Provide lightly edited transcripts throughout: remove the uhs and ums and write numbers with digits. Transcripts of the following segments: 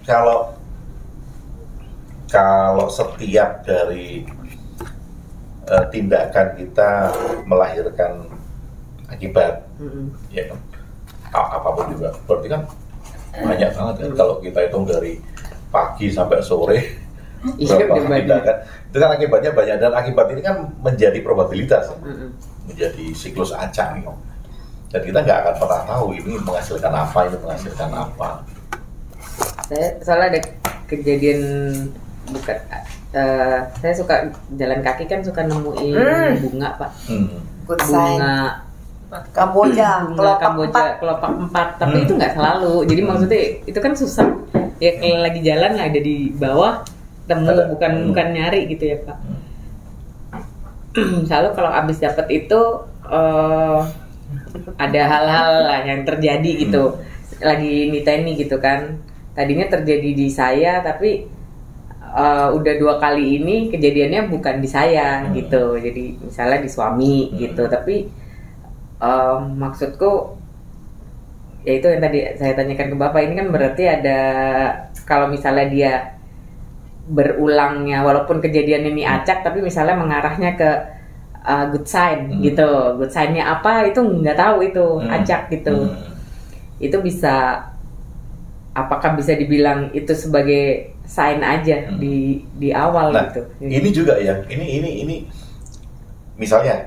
kalau setiap dari tindakan kita melahirkan akibat, ya kan, apapun juga, berarti kan banyak banget kan kalau kita hitung dari pagi sampai sore berapa tindakan, itu kan akibatnya banyak, dan akibat ini kan menjadi probabilitas, menjadi siklus acak nih, dan kita nggak akan pernah tahu ini menghasilkan apa, ini menghasilkan apa. Saya soalnya ada kejadian saya suka jalan kaki kan, suka nemuin bunga Pak, bunga kelopak empat, tapi itu nggak selalu. Jadi maksudnya itu kan susah ya, kalau lagi jalan ada di bawah temu, bukan nyari gitu ya Pak. Selalu kalau abis dapet itu ada hal-hal lah yang terjadi gitu, lagi niteni gitu kan. Tadinya terjadi di saya, tapi udah 2 kali ini kejadiannya bukan di saya gitu. Jadi misalnya di suami gitu, tapi maksudku ya itu yang tadi saya tanyakan ke Bapak, ini kan berarti ada, kalau misalnya dia berulangnya walaupun kejadian ini acak, tapi misalnya mengarahnya ke good sign gitu. Good sign-nya apa itu nggak tahu, itu acak gitu. Itu bisa, apakah bisa dibilang itu sebagai sign aja di awal gitu. Ini juga ya, ini misalnya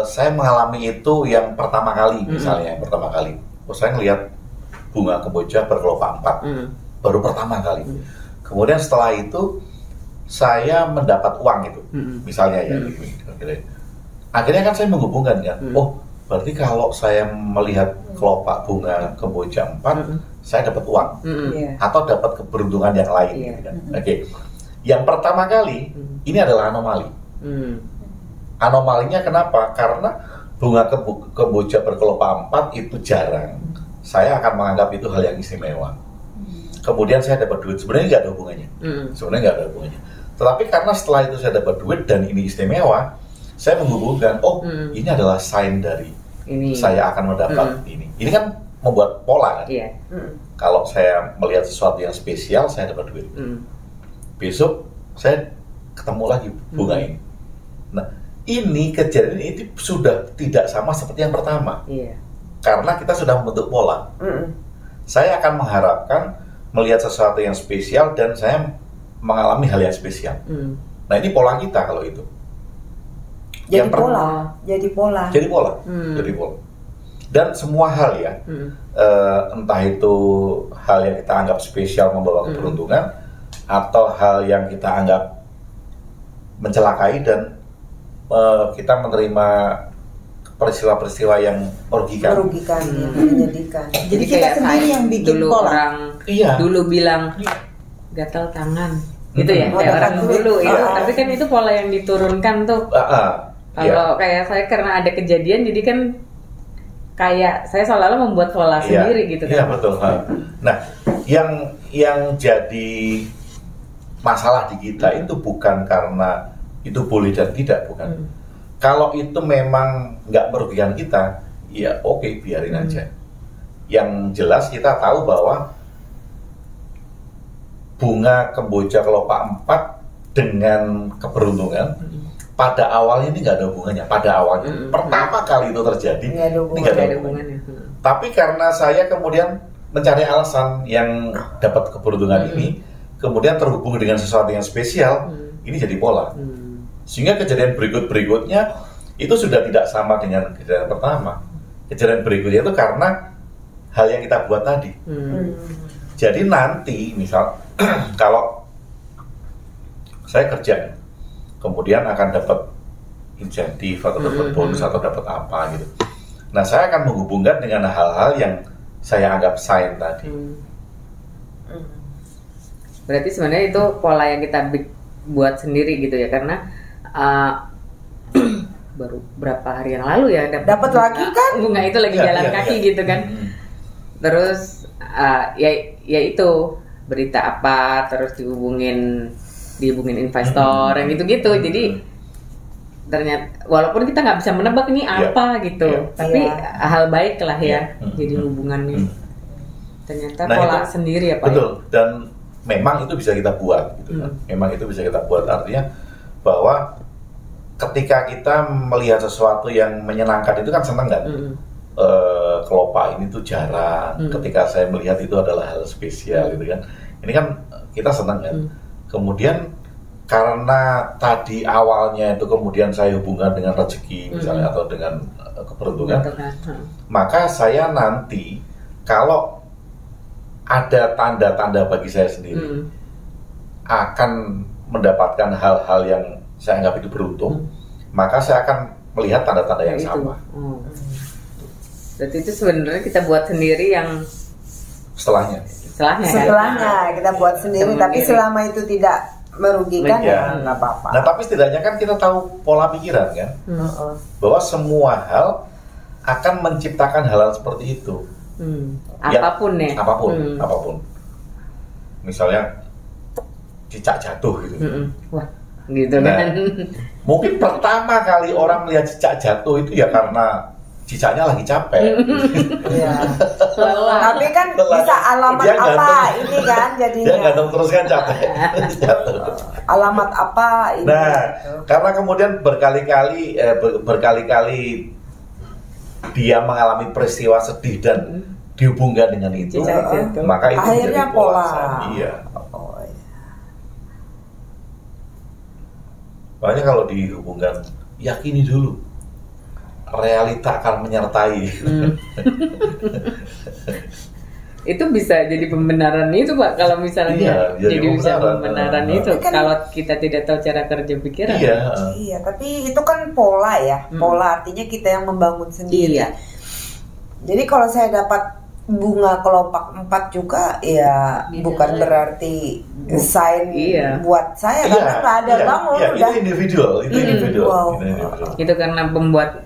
saya mengalami itu yang pertama kali, misalnya yang pertama kali, saya ngelihat bunga kemboja berkelopak 4 baru pertama kali. Kemudian setelah itu saya mendapat uang itu, misalnya ya, akhirnya kan saya menghubungkan kan, oh berarti kalau saya melihat kelopak bunga kemboja 4, saya dapat uang, atau dapat keberuntungan yang lain, gitu kan. Oke. Yang pertama kali ini adalah anomali. Anomalinya kenapa? Karena bunga kemboja berkelopak 4 itu jarang. Saya akan menganggap itu hal yang istimewa. Kemudian saya dapat duit, sebenarnya nggak ada hubungannya. Tetapi karena setelah itu saya dapat duit dan ini istimewa, saya menghubungkan, oh ini adalah sign dari ini, saya akan mendapat ini. Ini kan membuat pola kan. Kalau saya melihat sesuatu yang spesial, saya dapat duit. Besok saya ketemu lagi bunga ini. Nah, ini kejadian ini sudah tidak sama seperti yang pertama. Karena kita sudah membentuk pola. Saya akan mengharapkan melihat sesuatu yang spesial dan saya mengalami hal yang spesial. Nah, ini pola kita kalau itu. Jadi pola. Dan semua hal ya, entah itu hal yang kita anggap spesial membawa keberuntungan, atau hal yang kita anggap mencelakai dan kita menerima peristiwa-peristiwa yang merugikan, menyedihkan. Jadi kita sendiri yang bikin dulu pola. Orang dulu bilang gatal tangan, gitu ya, kayak orang dulu itu. Tapi kan itu pola yang diturunkan tuh. Kalau kayak saya karena ada kejadian, jadi kan kayak saya seolah-olah membuat pola sendiri gitu kan. Iya betul. Nah, yang jadi masalah di kita itu bukan karena itu boleh dan tidak, bukan. Kalau itu memang nggak merugikan kita, ya oke, biarin aja. Yang jelas kita tahu bahwa bunga kemboja kelopak 4 dengan keberuntungan pada awalnya ini nggak ada hubungannya. Pada awalnya pertama kali itu terjadi, ini nggak ada hubungannya. Tapi karena saya kemudian mencari alasan yang dapat keberuntungan ini, kemudian terhubung dengan sesuatu yang spesial, ini jadi pola. Sehingga kejadian berikutnya itu sudah tidak sama dengan kejadian pertama. Kejadian berikutnya itu karena hal yang kita buat tadi. Jadi nanti misal kalau saya kerja, kemudian akan dapat insentif atau dapat bonus atau dapat apa gitu. Nah, saya akan menghubungkan dengan hal-hal yang saya anggap sign tadi. Berarti sebenarnya itu pola yang kita buat sendiri gitu ya, karena baru berapa hari yang lalu ya dapat lagi kan bunga itu lagi jalan kaki gitu kan. Terus ya itu berita apa, terus dihubungin investor yang gitu-gitu. Jadi ternyata walaupun kita nggak bisa menebak ini apa gitu, tapi hal baik lah ya jadi hubungannya. Ternyata pola itu, sendiri ya Pak. Betul. Dan memang itu bisa kita buat gitu kan. Memang itu bisa kita buat, artinya bahwa ketika kita melihat sesuatu yang menyenangkan itu kan senang kan. Kelopak ini tuh jarang. Ketika saya melihat itu adalah hal spesial gitu kan. Ini kan kita senang kan. Kemudian karena tadi awalnya itu kemudian saya hubungkan dengan rezeki misalnya atau dengan keberuntungan, maka saya nanti kalau ada tanda-tanda bagi saya sendiri akan mendapatkan hal-hal yang saya anggap itu beruntung, maka saya akan melihat tanda-tanda yang sama. Berarti itu sebenarnya kita buat sendiri yang setelahnya kita buat sendiri, tapi selama itu tidak merugikan ya nggak apa-apa. Nah tapi setidaknya kan kita tahu pola pikiran kan, bahwa semua hal akan menciptakan hal-hal seperti itu. Apapun ya. Apapun. Misalnya cicak jatuh gitu. Wah, gitu kan. Mungkin pertama kali orang melihat cicak jatuh itu ya karena cicaknya lagi capek. Iya. Tapi kan bisa alamat dia apa ini kan jadinya. Dia gantung terus kan capek. Alamat apa ini? Nah, karena kemudian berkali-kali dia mengalami peristiwa sedih dan dihubungkan dengan itu, maka itu akhirnya pola. Iya. Makanya kalau dihubungkan, yakini dulu. Realita akan menyertai. Itu bisa jadi pembenaran itu Pak, kalau misalnya jadi bisa pembenaran itu kan, kalau kita tidak tahu cara kerja pikiran. Iya, tapi itu kan pola ya. Pola artinya kita yang membangun sendiri. Jadi kalau saya dapat bunga kelopak 4 juga ya bukan berarti sign buat saya karena nggak ada bangun udah itu individual. Itu karena membuat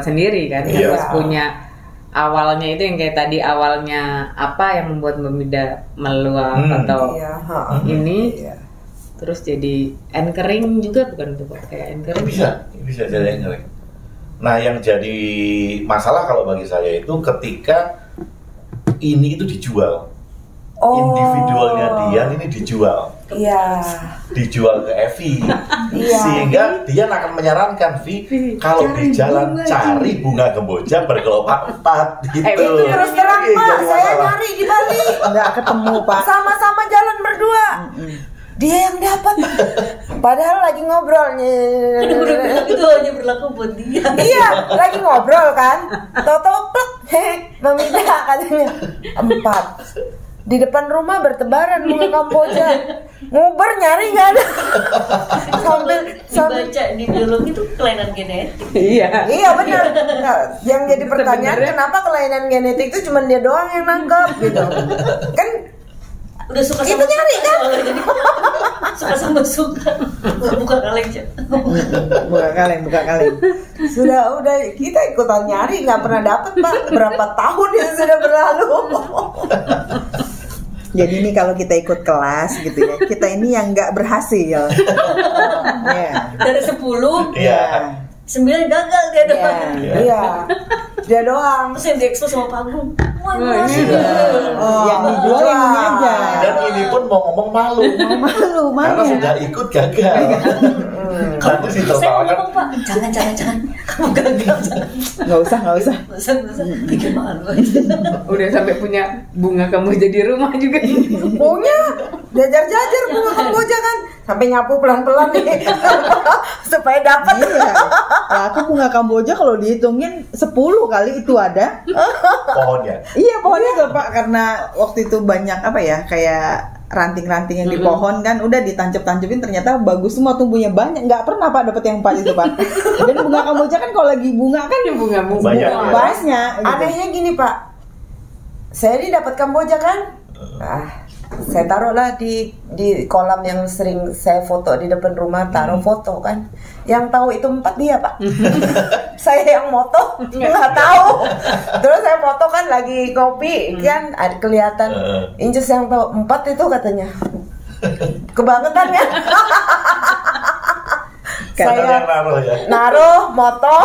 sendiri kan, harus punya awalnya itu yang kayak tadi, awalnya apa yang membuat Mbak Mida meluap atau ini terus jadi anchoring juga, bukan tuh Pak, kayak anchoring bisa jadi anchoring. Nah yang jadi masalah kalau bagi saya itu ketika ini itu dijual, individualnya Dian ini dijual, dijual ke Evi, sehingga Dian akan menyarankan Vi kalau di jalan cari bunga kemboja berkelopak 4 gitu. Itu terus terang Pak, saya nyari di Bali nggak ketemu Pak, sama-sama jalan berdua. Dia yang dapat, padahal lagi ngobrol nih. Itu hanya berlaku buat dia. Iya, lagi ngobrol kan. Toto plek, meminta katanya 4. Di depan rumah bertebaran bunga kamboja. Nguber nyari nggak ada. Sambil dibaca di biologi itu kelainan genetik. Iya benar. Nah, yang jadi pertanyaan kenapa kelainan genetik itu cuma dia doang yang nangkep gitu. Kan udah suka sama itu nyari kan? Suka sama buka kaleng. buka kaleng. Udah kita ikutan nyari nggak pernah dapat Pak. Berapa tahun yang sudah berlalu. Jadi ini kalau kita ikut kelas gitu ya, kita ini yang nggak berhasil. Dari 10 9 gagal dia doang. Dia doang. Terus yang diekspos sama panggung. Yang dijual yang mengajar. Dan ini pun mau ngomong malu. Karena sudah ikut gagal. Kamu saya mau ngomong Pak, jangan kamu gagal. Nggak usah. Bikin malu. Udah sampai punya bunga kamu jadi rumah juga. Punya jajar bunga kamboja kan, sampai nyapu pelan-pelan nih supaya dapat. Nah, aku bunga kamboja kalau dihitungin 10 kali itu ada pohonnya. Iya pohonnya tuh Pak, karena waktu itu banyak kayak ranting-ranting yang di pohon kan, udah ditancap-tancapin, ternyata bagus semua, tumbuhnya banyak, nggak pernah Pak dapet yang 4 itu Pak. Dan bunga kamboja kan kalau lagi bunga kan bunga banyak. Gitu. Anehnya gini Pak, saya ini dapat kamboja kan, saya taruhlah di kolam yang sering saya foto di depan rumah, taruh foto kan, yang tahu itu 4 dia Pak. Saya yang moto nggak tahu. Terus saya foto kan lagi kopi kan, ada kelihatan Inces yang tahu 4 itu katanya. Kebangetan ya. Saya naruh moto,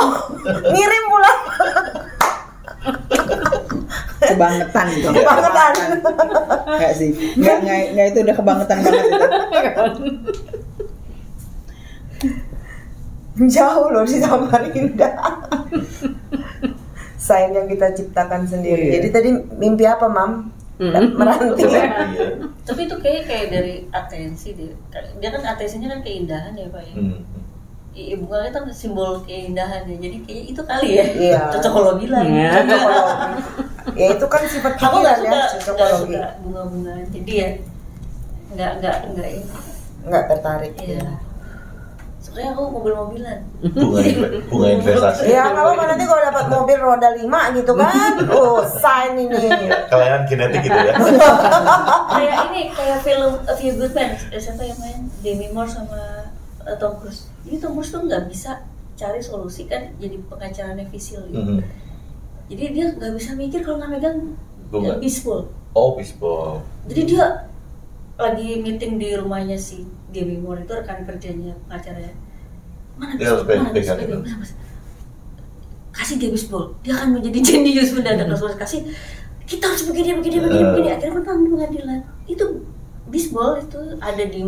ngirim pulang. Kebangetan itu. Kebangetan. Enggak sih. Enggak itu udah kebangetan banget itu. Jauh loh di Samarinda. Sains yang kita ciptakan sendiri. Iya. Jadi tadi mimpi apa, Mam? Meranting. Tapi itu kayak dari atensi dia. Dia kan atensinya kan keindahan ya Pak ya. Bunga itu kan simbol keindahan ya. Jadi kayaknya itu kali ya. Iya. Cocokologi lah. Cocokologi. Ya itu kan sifat Aku nggak pikiran ya, suka cocokologi. bunga-bunga. Jadi ya nggak ini. Nggak tertarik. Iya. Soalnya aku mobil-mobilan. Bunga investasi. Ya kalau nanti kalau dapat mobil roda 5 gitu kan, sign ini. Kelainan genetik gitu ya. kayak film A Few Good Men. Siapa yang main? Demi Moore sama Tom Cruise. Jadi Tom Cruise tuh nggak bisa cari solusi kan jadi pengacara nefisil gitu. Jadi dia nggak bisa mikir kalau nggak megang baseball. Oh, baseball. Jadi dia lagi meeting di rumahnya si Demi Moore itu rekan kerjanya pengacaranya. Mana baseball? Kasih dia baseball, dia akan menjadi jenius mendadak. Kasih, kita harus begini. Akhirnya menang di pengadilan. Itu baseball itu ada di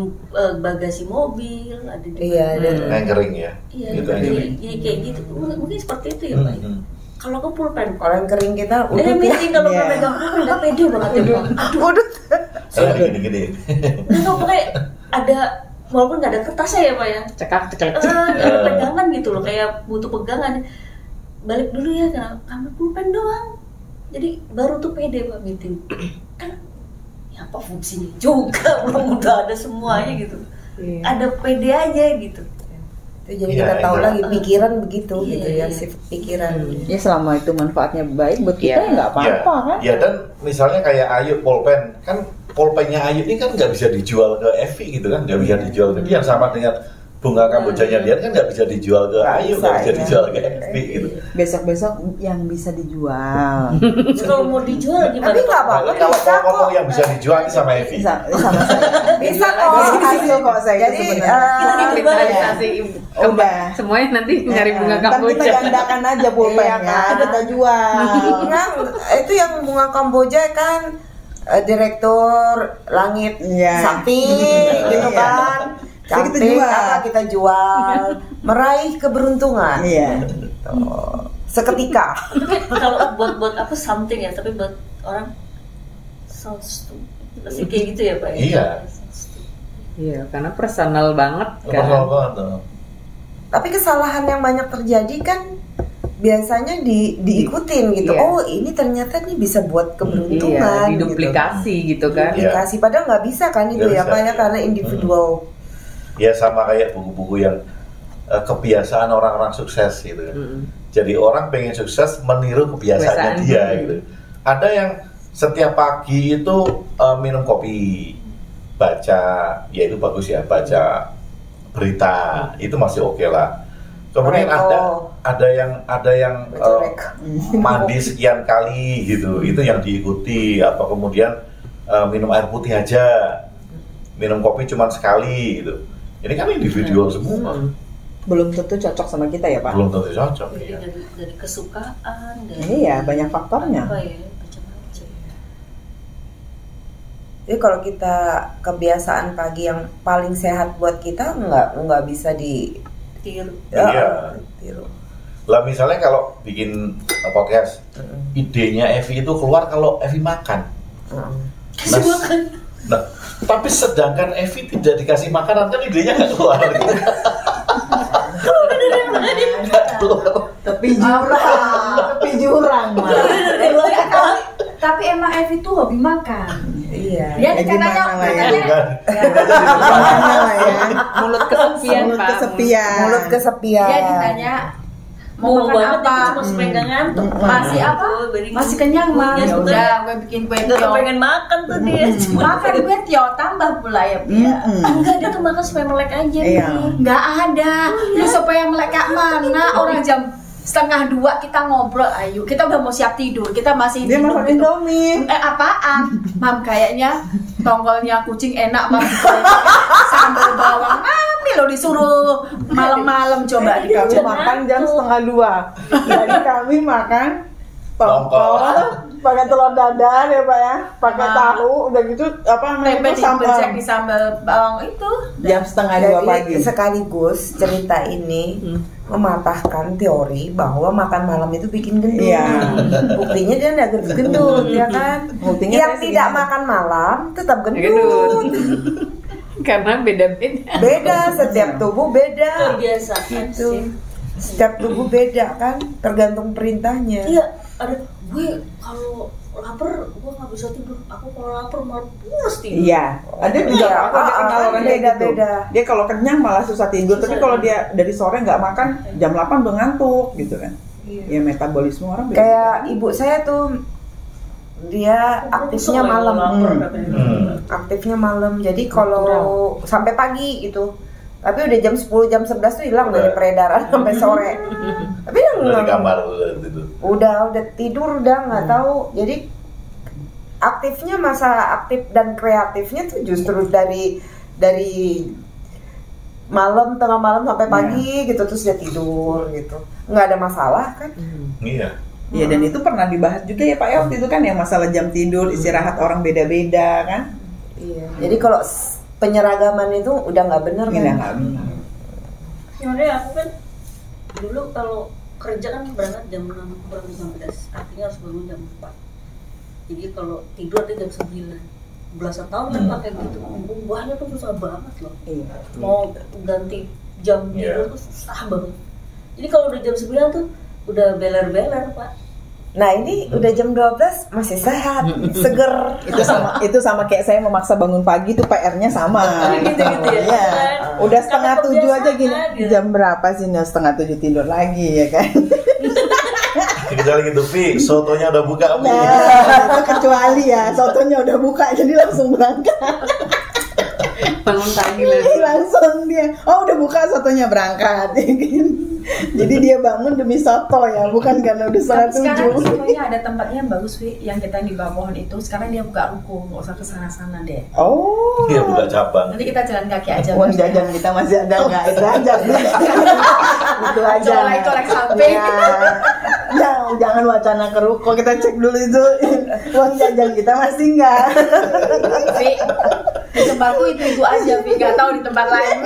bagasi mobil, ada di Anchoring ya. Iya, gitu, jadi kayak gitu. Mungkin seperti itu ya Pak. Kalau aku pulpen, Kalau yang kering kita udah meeting kalau megang pulpen udah pede banget ya Pak. Waduh. Saya gede-gede. Nggak tahu pokoknya ada, walaupun nggak ada kertasnya ya Pak ya. Cekak. Ada pegangan gitu loh, kayak butuh pegangan. Balik dulu ya, karena ambil pulpen doang. Jadi baru tuh pede Pak meeting. Kan ya apa fungsinya juga, belum udah ada semuanya gitu. Ada pede aja gitu. Jadi kita tahu lagi pikiran begitu gitu ya, sifat pikiran. Ya selama itu manfaatnya baik buat kita ya nggak apa-apa kan. Ya dan misalnya kayak Ayu pulpen, kan pulpennya Ayu ini kan nggak bisa dijual ke Evi gitu kan, nggak bisa dijual ke dia, sama dengan bunga kambojanya dia kan nggak bisa dijual ke Ayu, nggak bisa dijual ke Evi gitu. Besok-besok yang bisa dijual. Kalau mau dijual gimana? Tapi nggak apa-apa, Kalau bisa kok. ngomong yang bisa dijual ini sama Evi. Sama saya. Bisa kok. Hasil kok saya. Jadi Inventarisasi. Udah. Semuanya nanti nyari bunga Ntar kita kamboja. gandakan aja pulpennya, kita jual. Nah, itu yang bunga Kamboja kan direktur langit sakti gitu kan. Kita Cantik, jual. kita jual, meraih keberuntungan. Iya. Seketika. Kalau buat apa something ya, tapi buat orang sounds pasti kayak gitu ya Pak. Iya. Iya, karena personal banget kan. Personal banget. Tapi kesalahan yang banyak terjadi kan biasanya diikutin gitu. Iya. Oh ini ternyata nih bisa buat keberuntungan. Iya, diduplikasi gitu kan. Duplikasi padahal nggak bisa kan itu Nggak ya bisa, Pak ya, karena individual. Ya sama kayak buku-buku yang kebiasaan orang-orang sukses gitu kan. Jadi orang pengen sukses meniru kebiasaannya dia gitu. Ada yang setiap pagi itu minum kopi, baca, ya itu bagus ya, baca berita, itu masih oke lah. Kemudian ada yang mandi sekian kali gitu, itu yang diikuti. Atau kemudian minum air putih aja, minum kopi cuma sekali gitu. Ini kan individual semua. Belum tentu cocok sama kita ya Pak. Belum tentu cocok. Jadi Ya. dari kesukaan, dari Iya, banyak faktornya. apa ya, macam-macam. Jadi kalau kita kebiasaan pagi yang paling sehat buat kita nggak bisa Tiru. Iya. tiru. Lah misalnya kalau bikin podcast, idenya Evi itu keluar kalau Evi makan. Kasih makan. Nah, tapi sedangkan Evi tidak dikasih makanan kan idenya nggak keluar. Gitu. Nggak keluar. Tepi jurang mah. Tapi emang Evi tuh hobi makan. Iya. Dia Ya, katanya gimana lah ya. katanya Mulut kesepian, Mulut Pak. kesepian. Mulut kesepian. dia ditanya mau Mau makan banget apa? itu cuma pengen ngantuk. Masih apa? Masih kenyang mah. Ya Ya udah, gue bikin kue Tetap tio. pengen makan tuh dia. Makan kue tio tambah pula ya. Pia. Enggak, dia tuh makan supaya melek aja. Iya. Nggak ada. Lu supaya melek kayak mana? Orang jam 1:30 kita ngobrol, ayo kita udah mau siap tidur, kita masih Dia minum makan gitu. Indomie. Apaan? Mam kayaknya tongkolnya kucing enak mam. Sambal bawang kami lo disuruh malam-malam coba Kami dikasih. makan jam 1:30. Jadi kami makan pakai telur dadar ya Pak ya, pakai tahu, udah gitu tempe digocek di sambal bawang itu. Jam 1:30 pagi. Sekaligus cerita ini mematahkan teori bahwa makan malam itu bikin gendut. Iya. Buktinya dia nggak gendut, ya kan? Buktinya yang saya tidak segini. makan malam tetap Gendut. gendut. Karena beda-beda. Beda, setiap tubuh beda. Kebiasaan Gitu. sih. Setiap tubuh beda kan, tergantung perintahnya. Iya, ada gue kalau lapar gue nggak bisa tidur. Aku kalau lapar malah pulas tidur. Iya, ada juga Iya, aku ada kenal orang kayak gitu. beda-beda. Dia kalau kenyang malah susah tidur, tapi kalau dia dari sore nggak makan, jam 8 udah ngantuk gitu kan. Ya metabolisme orang beda. Kayak ibu saya tuh, dia aktifnya malam. Aktifnya malam. Jadi kalau sampai pagi gitu. Tapi udah jam 10, jam 11 tuh hilang dari peredaran sampai sore. Tapi Udah di kamar gitu. udah tidur udah nggak tahu. Jadi aktifnya, masa aktif dan kreatifnya tuh justru dari malam, tengah malam sampai pagi gitu, terus dia tidur gitu, nggak ada masalah kan. Iya. Iya, dan itu pernah dibahas juga ya Pak ya waktu itu kan, yang masalah jam tidur, istirahat orang beda-beda kan. Iya. Jadi kalau penyeragaman itu udah nggak bener kan. Udah nggak benar. Sebenarnya aku kan dulu kalau kerja kan berangkat jam 6 kurang 15, artinya harus bangun jam 4. Jadi kalau tidur dia jam 9. Belasan tahun kan pakai gitu. Ubahnya tuh susah banget loh. Iya. Mau ganti jam tidur tuh susah banget. Jadi kalau udah jam 9 tuh udah beler-beler Pak. Nah ini udah jam 12 masih sehat, seger. Itu sama kayak saya memaksa bangun pagi tuh PR-nya sama. Gitu-gitu ya. Iya. Kan? Udah 6:30 aja gini. Gitu. Jam berapa sih? Nah, 6:30 tidur lagi ya kan. Kecuali gitu, Vi, sotonya udah buka, Vi. Nah, itu kecuali ya, sotonya udah buka jadi langsung berangkat. Bangun pagi Langsung dia, udah buka sotonya berangkat. Jadi dia bangun demi soto ya, bukan karena udah Tapi sekarang 7:30. sebenarnya ada tempatnya yang bagus Wi, yang kita di bawah pohon itu. Sekarang dia buka ruko, nggak usah kesana-sana deh. Oh. Iya, buka cabang. Nanti kita jalan kaki aja. Uang jajan kita masih ada nggak? Jajan. Itu aja. Colek-colek samping. Ya, jangan wacana ke ruko, kita cek dulu itu uang jajan kita masih nggak. Wi, di tempatku itu aja Wi, nggak tahu di tempat lain.